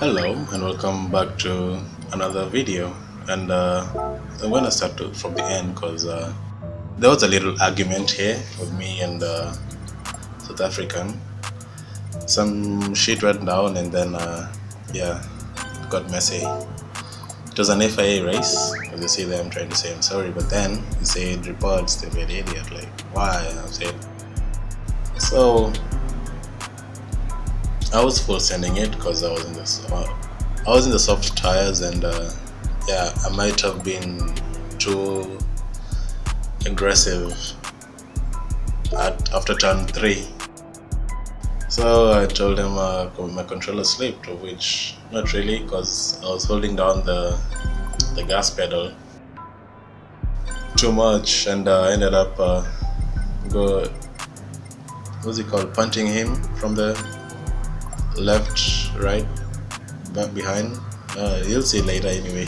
Hello and welcome back to another video. And I'm gonna from the end because there was a little argument here with me and South African. Some shit went down and then yeah, it got messy. It was an FIA race. As you see there, I'm trying to say I'm sorry, but then he said reports they were an idiot. Like why? I said so. I was full sending it because I was in the soft tires and yeah, I might have been too aggressive after turn 3. So I told him my controller slipped, which not really because I was holding down the gas pedal too much and I ended up what's it called, punching him from the left, right, back, behind. You'll see later anyway.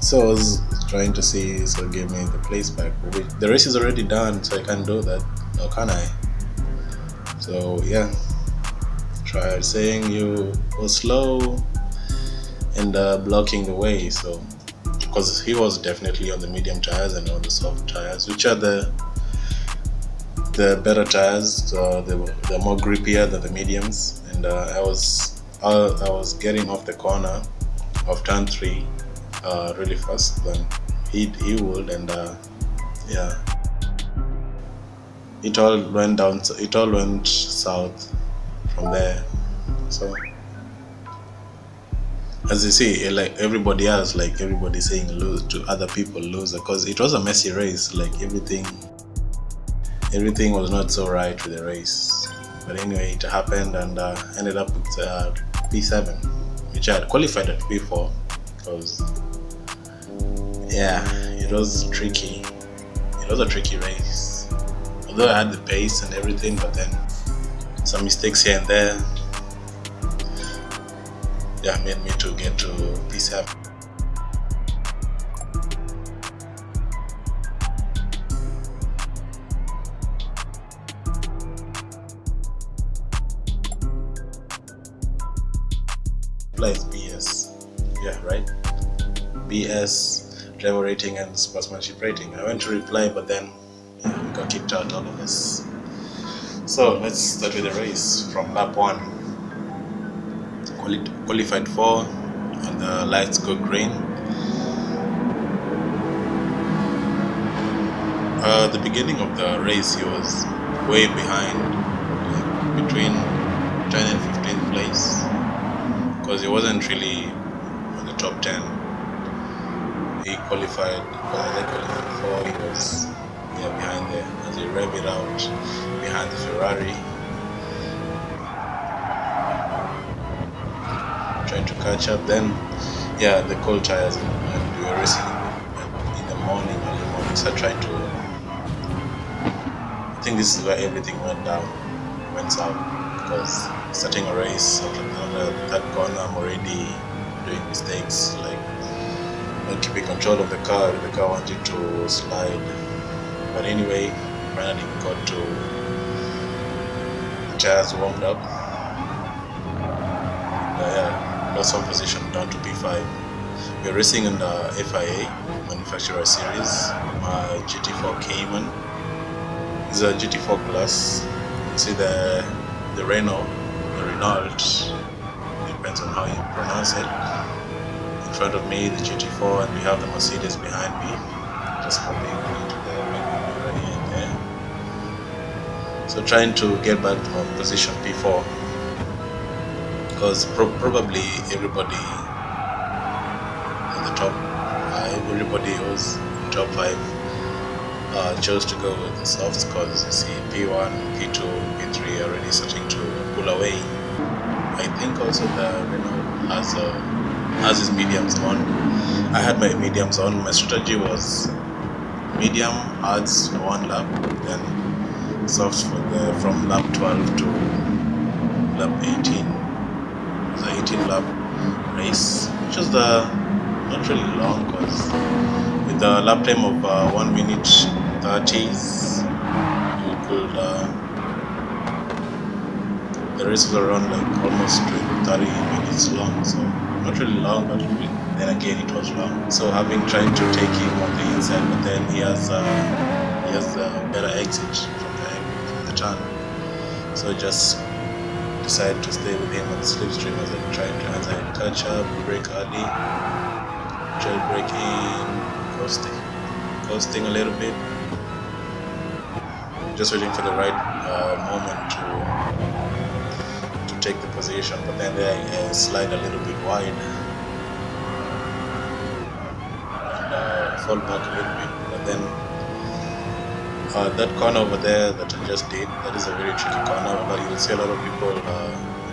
So I was trying to see, so give me the place back. The race is already done, so I can't do that. Now can I? So yeah, tried saying you were slow and blocking the way. So because he was definitely on the medium tires and on the soft tires, which are the better tires. They're more grippier than the mediums. And I was getting off the corner of turn 3 really fast than he would, and yeah, it all went down. It all went south from there. So as you see, like everybody else, like everybody saying lose to other people loser, because it was a messy race. Like everything was not so right with the race. But anyway, it happened and ended up with P7, which I had qualified at P4 because yeah, it was tricky. It was a tricky race. Although I had the pace and everything, but then some mistakes here and there, yeah, made me to get to P7. Is BS, yeah, right? BS, driver rating and sportsmanship rating. I went to reply, but then yeah, we got kicked out, all of us. So let's start with the race from lap 1. Qualified 4, and the lights go green. The beginning of the race, he was way behind, like between 10 and 15th place. Because he wasn't really on the top 10. He qualified, they qualified 4, he was behind there as he rev it out behind the Ferrari. Trying to catch up. Then yeah, the cold tires, and we were racing in the morning, early morning. So I tried to, I think this is where everything went south. Because starting a race after that corner, I'm already doing mistakes, like not keeping control of the car. The car wanted to slide, but anyway, finally got to the tires warmed up. Yeah, lost some position down to P5. We're racing in the FIA manufacturer series. My GT4 Cayman is a GT4 Plus. You see the Renault, depends on how you pronounce it. In front of me, the GT4, and we have the Mercedes behind me. Just popping into the right in there. So trying to get back to my position P4, because probably everybody in the top 5, everybody who's in top 5 chose to go with the softs, because you see P1, P2, P3 already starting to pull away. I think also the Renault has his mediums on. I had my mediums on. My strategy was medium hards for 1 lap, then softs from lap 12 to lap 18. The 18 lap race, which was not really long, because with the lap time of 1 minute 30s, you could the race was around like almost 30 minutes long, so not really long, but then again it was long. So I've been trying to take him on the inside, but then he has a better exit from the turn. So just decided to stay with him on the slipstream as I catch up, brake early, trail braking, coasting a little bit, just waiting for the right moment to take the position. But then I slide a little bit wide and fall back a little bit. But then that corner over there that I just did, that is a very tricky corner, but you'll see a lot of people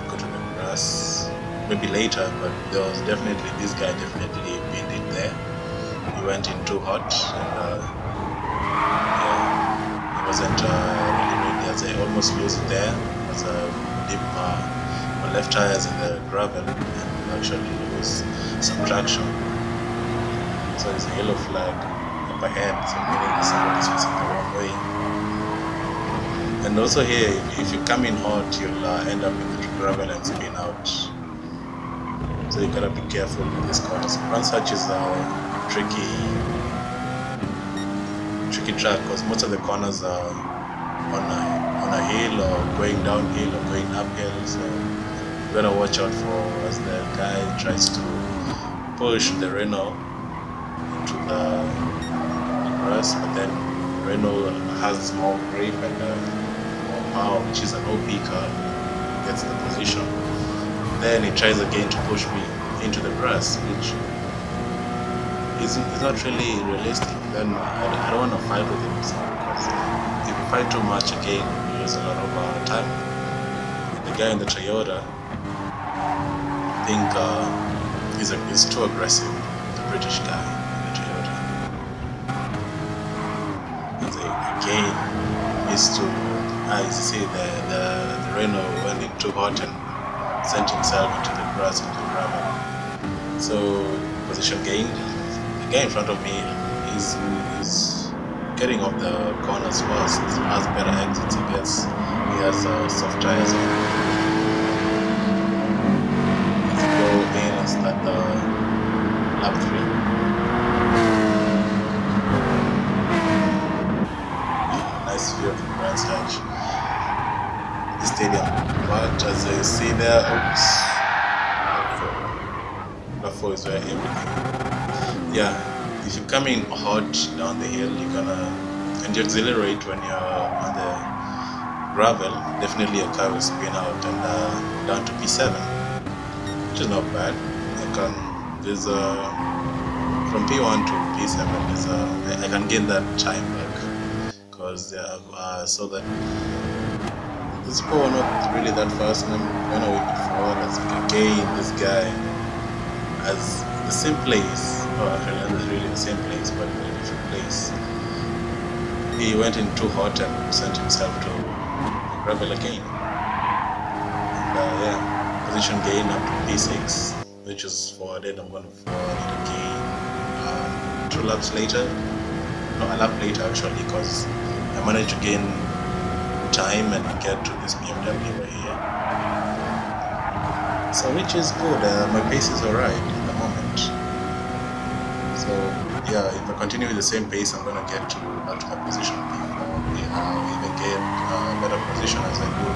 go to the grass maybe later, but there was definitely, this guy definitely pinned it there. He went in too hot, and yeah, it wasn't really ready, as I almost lose it there, as I dip my left tires in the gravel and actually lose some traction. So it's a yellow flag up ahead, so meaning somebody's facing the wrong way. And also here, if you come in hot, you'll end up in the gravel and spin out. So you gotta be careful with these corners. Branch is a tricky track because most of the corners are on a hill or going downhill or going uphill. So you gotta watch out for as the guy tries to push the Renault into the grass, but then Renault has more grip and more power, which is an OP car, gets the position. Then he tries again to push me into the grass, which is not really realistic. Then I don't want to fight with him, because if you fight too much again, you lose a lot of time. And the guy in the Toyota, I think is too aggressive, the British guy in the Toyota. Again, is to, I see the Renault went in too hot and sent himself into the grass and the gravel. So position gained. The guy in front of me is getting off the corners fast, has better exits, I guess. He has soft tires on. Let's go in and start the lap 3. Nice view of the Brands Hatch, the stadium. But as you see there, oops, lap 4 is where everything. Yeah, if you're coming hot down the hill, and you accelerate when you're on the gravel, definitely your car will spin out and down to P7, which is not bad. There's from P1 to P7, I can gain that time back, because I saw that these people are not really that fast, and I'm going a bit forward as again this guy has the same place, actually not really the same place, but in a different place. He went in too hot and sent himself to the gravel again. And yeah, position gain up to P6, which is forwarded. I'm going to forward it again 2 laps later. No, a lap later actually, because I managed to gain time and get to this BMW right here. So which is good, my pace is alright at the moment. So yeah, if I continue with the same pace, I'm gonna get back to my position before even get a better position as I do.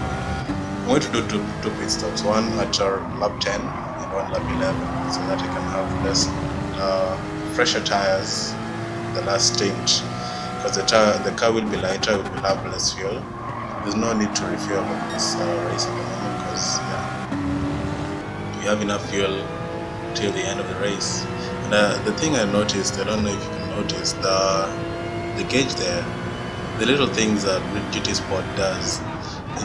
I'm going to do two pit stops, one at lap 10 and one lap 11, so that I can have less fresher tires the last stint, because the car will be lighter, it will have less fuel. There's no need to refuel on this race at the moment, because we have enough fuel till the end of the race. And the thing I noticed, I don't know if you can notice, the gauge there, the little things that GT Sport does,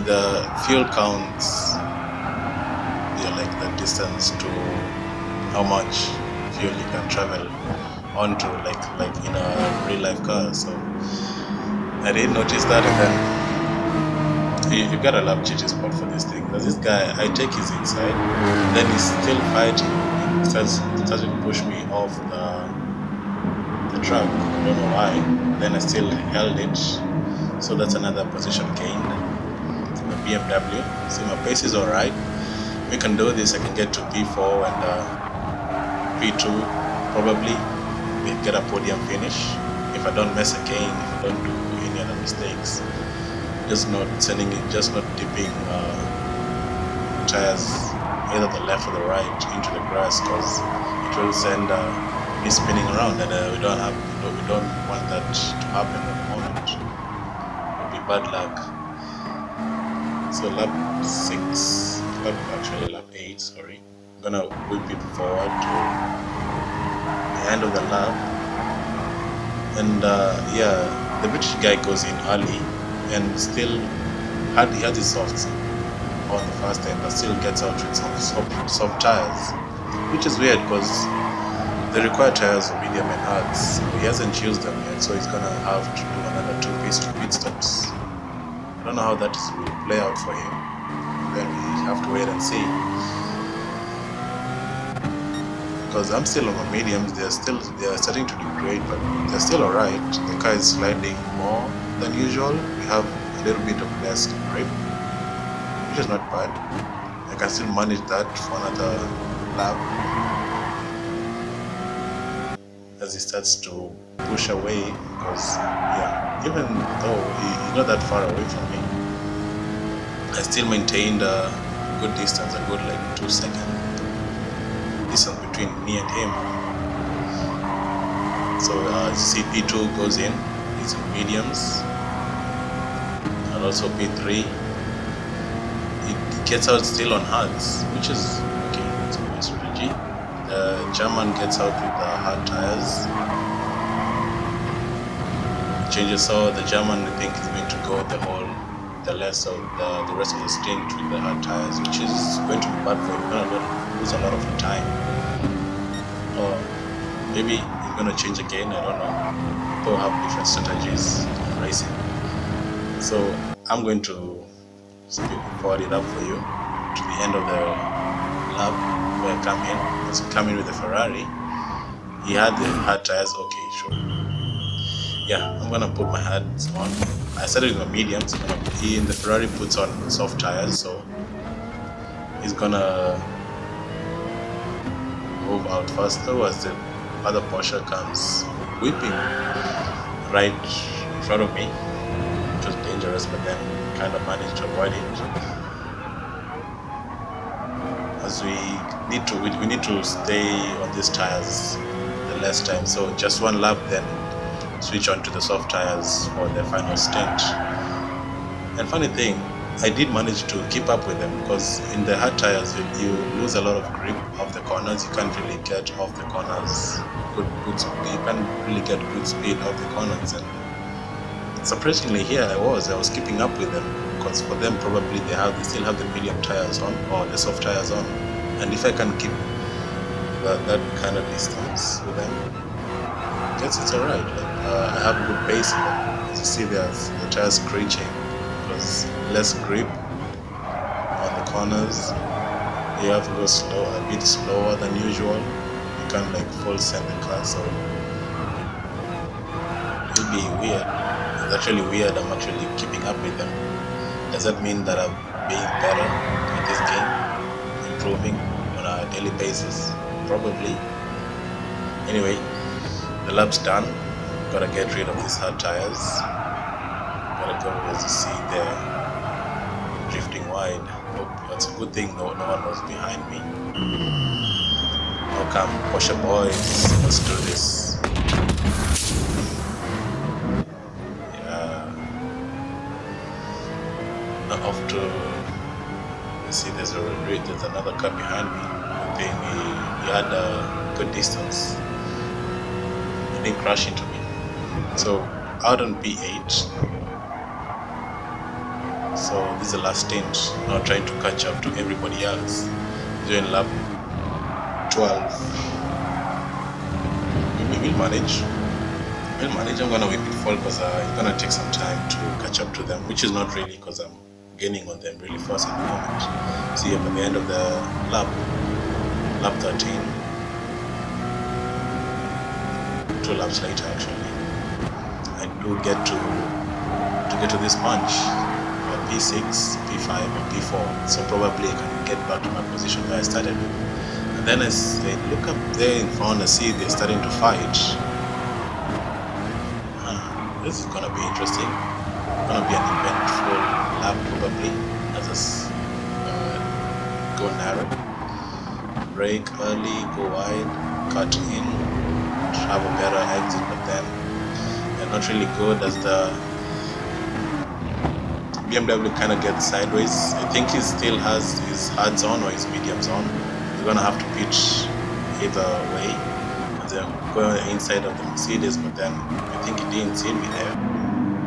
the fuel counts, like the distance to how much fuel you can travel onto, like in a real life car. So I didn't notice that, and then you gotta love GT Sport for this thing, because this guy, I take his inside, then he's still fighting. He started to push me off the track. I don't know why. Then I still held it, so that's another position gained. BMW. See, my pace is alright. We can do this. I can get to P4 and P2 probably. We get a podium finish if I don't mess again, if I don't do any other mistakes. Just not dipping tires either the left or the right into the grass, because it will send me spinning around, and we don't want that to happen at the moment. It would be bad luck. So lap 8, sorry. I'm gonna whip it forward to the end of the lap, and yeah, the British guy goes in early and still he had his softs on the first end, but still gets out with some soft tires, which is weird because the required tires are medium and hards. He hasn't used them yet, so he's gonna have to do another 2 pit stops. I don't know how that will play out for him. Then we have to wait and see. Because I'm still on my mediums, they are starting to degrade, but they're still alright. The car is sliding more than usual. We have a little bit of less grip, which is not bad. I can still manage that for another lap as he starts to push away, because yeah, even though he's not that far away from me, I still maintained a good distance, a good like 2 second distance between me and him. So as you see, P2 goes in, it's in mediums, and also P3 it gets out still on hards, which is okay. It's a good strategy. The German gets out with the hard tires. Changes, so the German, I think, is going to go the rest of the stint with the hard tires, which is going to be bad for him. You're going to lose a lot of time. Or maybe he's going to change again, I don't know. People have different strategies in racing. So I'm going to forward it up for you to the end of the lap where I come in. Let's come in with the Ferrari. He had the hard tires, okay, sure. Yeah, I'm gonna put my hards on. I started with my mediums. The Ferrari puts on soft tires, so he's gonna move out faster as the other Porsche comes whipping right in front of me. It was dangerous, but then kind of managed to avoid it. As we need to stay on these tires the less time, so just one lap, then switch on to the soft tires for the final stint. And funny thing, I did manage to keep up with them, because in the hard tires you lose a lot of grip off the corners. You can't really get off the corners good speed. You can't really get good speed off the corners, and surprisingly here I was keeping up with them, because for them probably they still have the medium tires on or the soft tires on, and if I can keep that kind of distance with them, I guess it's alright. I have a good pace. As you see, there's the tires screeching because less grip on the corners. You have to go a bit slower than usual. You can't like full send the car, so it'll be weird. It's actually weird. I'm actually keeping up with them. Does that mean that I'm being better at this game, improving on a daily basis? Probably. Anyway, the lap's done. Gotta get rid of these hard tires. Gotta go, as you see there, drifting wide. Oh, that's a good thing no one was behind me. Now come, Porsche boys, let's do this. Yeah. Now off to, you see there's another car behind me. I think he had a good distance. He didn't crash into me. So out on P8. So this is the last stint. Now trying to catch up to everybody else. Doing lap 12. We'll manage. I'm gonna whip it full because it's gonna take some time to catch up to them, which is not really, because I'm gaining on them really fast at the moment. See, at the end of the lap 13. 2 laps later actually, I do get to this punch at P6, P5 or P4, so probably I can get back to my position where I started with. And then as I look up there in front, I see they're starting to fight. This is gonna be interesting. Gonna be an eventful lap probably, as I go narrow, brake early, go wide, cut in, have a better exit, but then they're not really good as the BMW kind of gets sideways. I think he still has his hards on or his mediums on. You're gonna have to pitch either way. And then go on the inside of the Mercedes, but then I think he didn't see me there.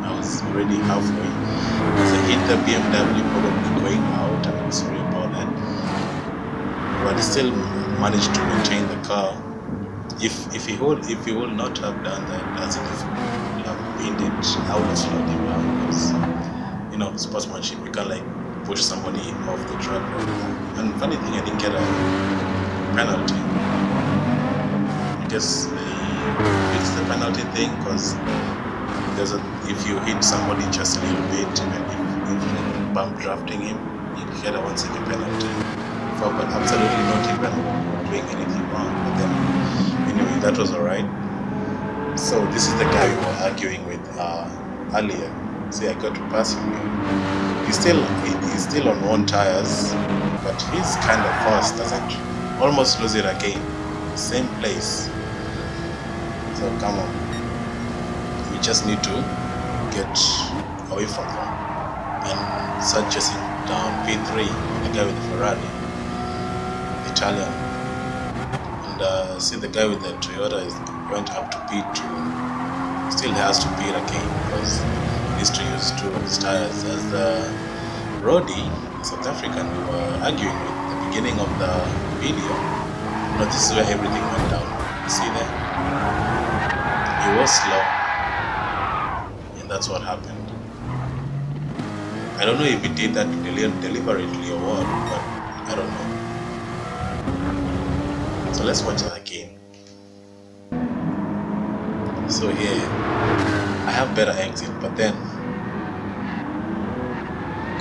I was already halfway. As I hit the BMW, probably going out, and I'm sorry about that. But he still managed to maintain the car. If he would not have done that, as if he would have pinned it, I would have slowed him down because, you know, sportsmanship, you can like push somebody off the track. And funny thing, I didn't get a penalty. I guess they fixed the penalty thing because if you hit somebody just a little bit, even if you bump drafting him, you get a 1 second penalty for absolutely not even doing anything wrong. But then anyway, that was alright. So this is the guy we were arguing with earlier. See, I got to pass him here. He's still on one tires, but he's kind of fast, doesn't almost lose it again. Same place. So come on. We just need to get away from them and start chasing down P3, the guy with the Ferrari, the Italian. And see, the guy with the Toyota went up to P2. Still has to pit again because needs to use 2 of his tires. As the roadie, South African, we were arguing with at the beginning of the video. But this is where everything went down. You see there? He was slow, and that's what happened. I don't know if he did that deliberately or what, but I don't know. So let's watch that again. So here, I have better exit, but then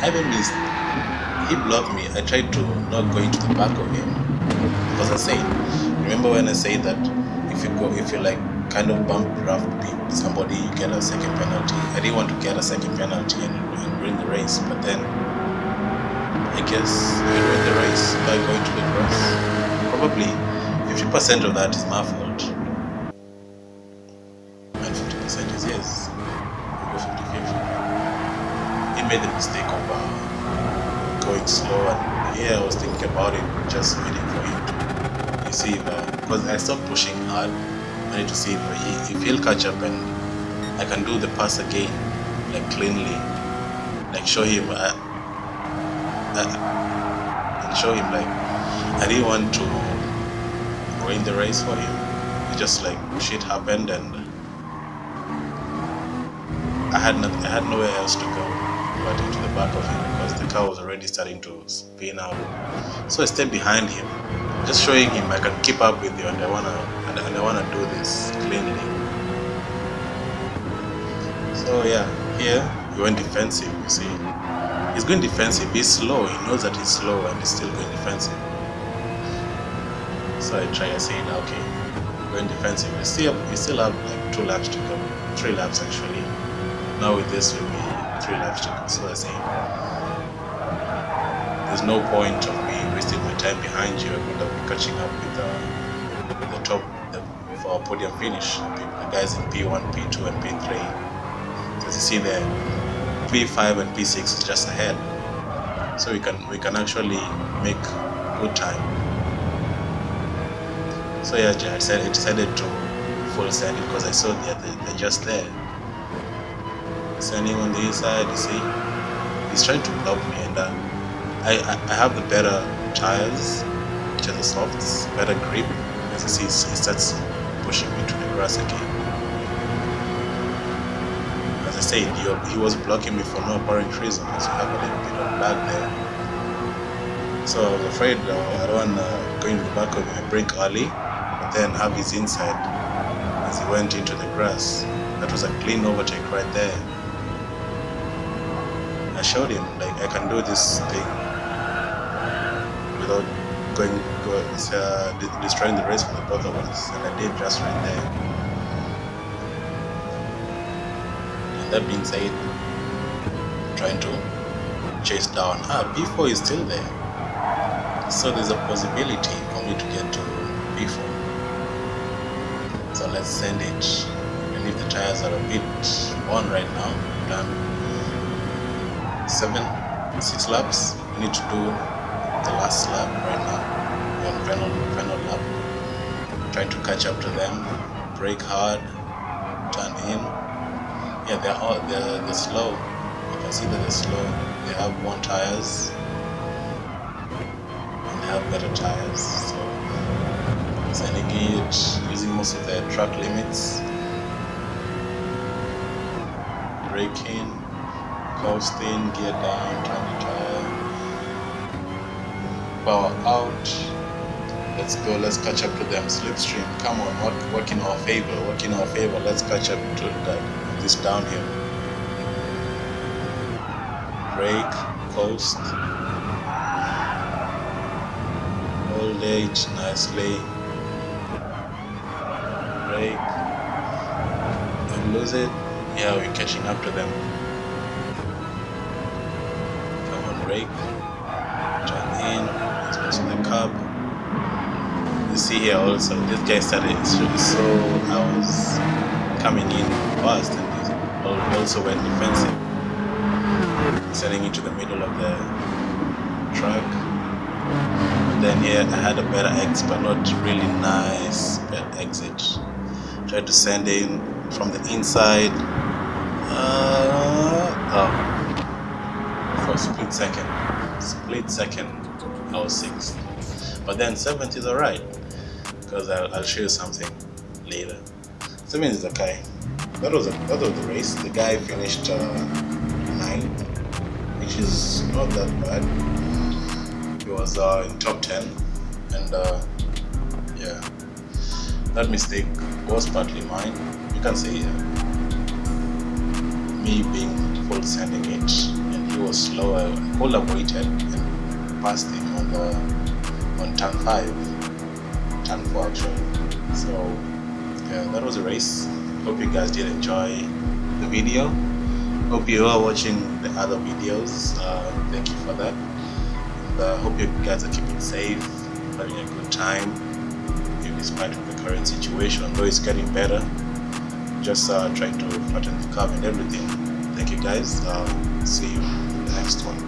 I even missed. He blocked me. I tried to not go into the back of him because I said, remember when I said that if you like kind of bump draft somebody, you get a second penalty. I didn't want to get a second penalty and win the race, but then I guess I win the race by going to the cross. Probably 50% of that is my fault. And 50% is his. We go 50-50. He made the mistake of going slow, and yeah, I was thinking about it, just waiting for him to, you see, because I stopped pushing hard. I need to see if he'll catch up and I can do the pass again, like cleanly, like show him, and show him like I didn't want to win the race for him. It just like shit happened, and I had nowhere else to go but into the back of him because the car was already starting to spin out. So I stayed behind him, just showing him I can keep up with you, and I wanna do this cleanly. So yeah, here he went defensive. You see, he's going defensive. He's slow. He knows that he's slow, and he's still going defensive. So I say, okay, going defensive. We still have like 2 laps to go, 3 laps actually. Now with this will be 3 laps to go. So I say, there's no point of me wasting my time behind you. I could have been catching up with the top for podium finish. The guys in P1, P2, and P3. So as you see there, P5 and P6 is just ahead. So we can actually make good time. So yeah, I decided to full send it because I saw they're just there. Sending on the inside, you see, he's trying to block me, and I have the better tires, which are the softs, better grip. As you see, he starts pushing me to the grass again. As I said, he was blocking me for no apparent reason, so I have a little bit of lag there. So I was afraid I don't want to go into the back of him and brake early, but then have his inside as he went into the grass. That was a clean overtake right there. I showed him like I can do this thing without destroying the race for the both of us, and I did just right there. And that being said, trying to chase down. P4 is still there, so there's a possibility for me to get to P4. So let's send it. Even if the tires are a bit on right now, done 6 laps. We need to do the last lap right now. We're on final lap. Trying to catch up to them. Brake hard. Turn in. Yeah, they're slow. You can see that they're slow. They have worn tires. And they have better tires. So sending it, using most of their track limits. Braking, coasting, gear down, turn the tire, power out. Let's go, let's catch up to them. Slipstream, come on, work in our favor, let's catch up to this downhill. Brake, coast, hold it nicely, brake, don't lose it. Yeah, we're catching up to them. Come on, brake. Turn in. Let's go to the curb. You see here also, this guy started so I was coming in fast and he also went defensive. Setting into the middle of the track. And then here I had a better exit, but not really nice exit. Tried to send in from the inside. For a split second I was 6th, but then 7th is alright, because I'll show you something later. 7th is okay. That was the race. The guy finished 9th, which is not that bad. He was in top 10, and yeah, that mistake was partly mine. You can see me being full sending it, and he was slower. I could have waited and passed him on turn 5, turn 4 actually. So yeah, that was a race. Hope you guys did enjoy the video. Hope you are watching the other videos. Thank you for that. And hope you guys are keeping safe, having a good time, despite of the current situation. Though it's getting better, just trying to flatten the curve and everything. Thank you guys. See you in the next one.